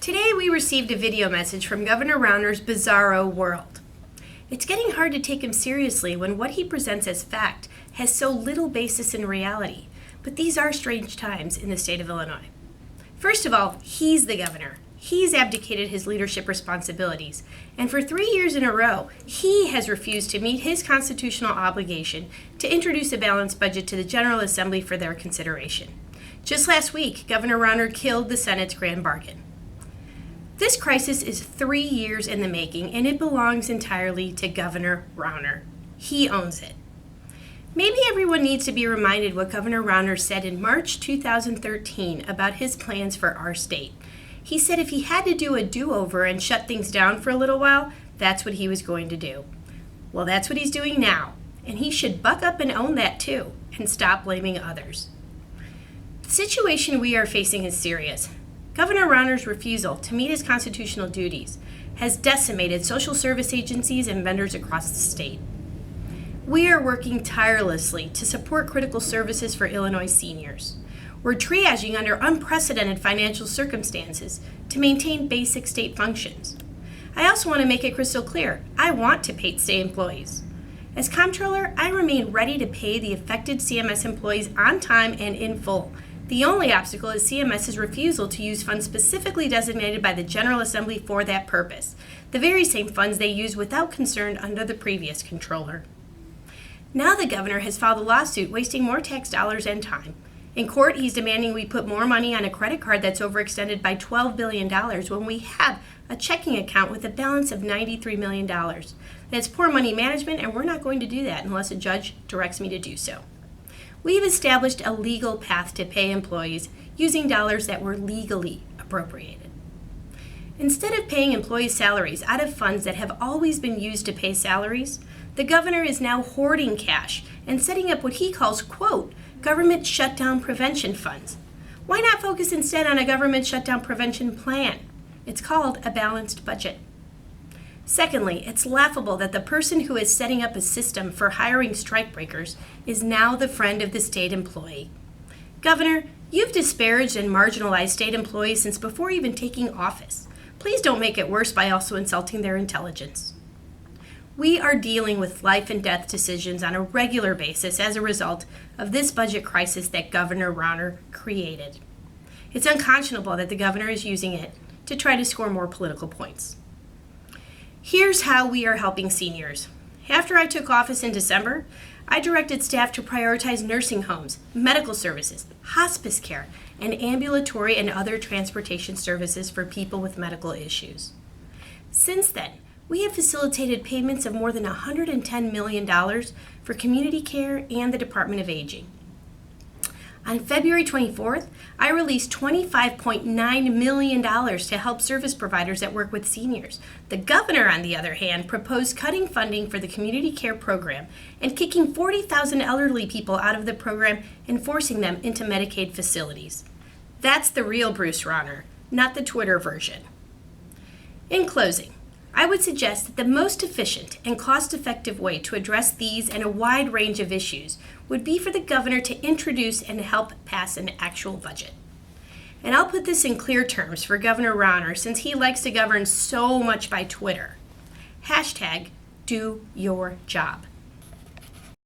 Today we received a video message from Governor Rauner's bizarro world. It's getting hard to take him seriously when what he presents as fact has so little basis in reality, but these are strange times in the state of Illinois. First of all, he's the governor. He's abdicated his leadership responsibilities, and for 3 years in a row, he has refused to meet his constitutional obligation to introduce a balanced budget to the General Assembly for their consideration. Just last week, Governor Rauner killed the Senate's grand bargain. This crisis is 3 years in the making, and it belongs entirely to Governor Rauner. He owns it. Maybe everyone needs to be reminded what Governor Rauner said in March 2013 about his plans for our state. He said if he had to do a do-over and shut things down for a little while, that's what he was going to do. Well, that's what he's doing now, and he should buck up and own that too, and stop blaming others. The situation we are facing is serious. Governor Rauner's refusal to meet his constitutional duties has decimated social service agencies and vendors across the state. We are working tirelessly to support critical services for Illinois seniors. We're triaging under unprecedented financial circumstances to maintain basic state functions. I also want to make it crystal clear, I want to pay state employees. As Comptroller, I remain ready to pay the affected CMS employees on time and in full. The only obstacle is CMS's refusal to use funds specifically designated by the General Assembly for that purpose, the very same funds they used without concern under the previous Comptroller. Now the governor has filed a lawsuit wasting more tax dollars and time. In court, he's demanding we put more money on a credit card that's overextended by $12 billion when we have a checking account with a balance of $93 million. That's poor money management, and we're not going to do that unless a judge directs me to do so. We've established a legal path to pay employees using dollars that were legally appropriated. Instead of paying employees' salaries out of funds that have always been used to pay salaries, the governor is now hoarding cash and setting up what he calls, quote, government shutdown prevention funds. Why not focus instead on a government shutdown prevention plan? It's called a balanced budget. Secondly, it's laughable that the person who is setting up a system for hiring strikebreakers is now the friend of the state employee. Governor, you've disparaged and marginalized state employees since before even taking office. Please don't make it worse by also insulting their intelligence. We are dealing with life and death decisions on a regular basis as a result of this budget crisis that Governor Rauner created. It's unconscionable that the governor is using it to try to score more political points. Here's how we are helping seniors. After I took office in December, I directed staff to prioritize nursing homes, medical services, hospice care, and ambulatory and other transportation services for people with medical issues. Since then, we have facilitated payments of more than $110 million for community care and the Department of Aging. On February 24th, I released $25.9 million to help service providers that work with seniors. The governor, on the other hand, proposed cutting funding for the community care program and kicking 40,000 elderly people out of the program and forcing them into Medicaid facilities. That's the real Bruce Rauner, not the Twitter version. In closing, I would suggest that the most efficient and cost-effective way to address these and a wide range of issues would be for the governor to introduce and help pass an actual budget. And I'll put this in clear terms for Governor Rauner since he likes to govern so much by Twitter. #DoYourJob.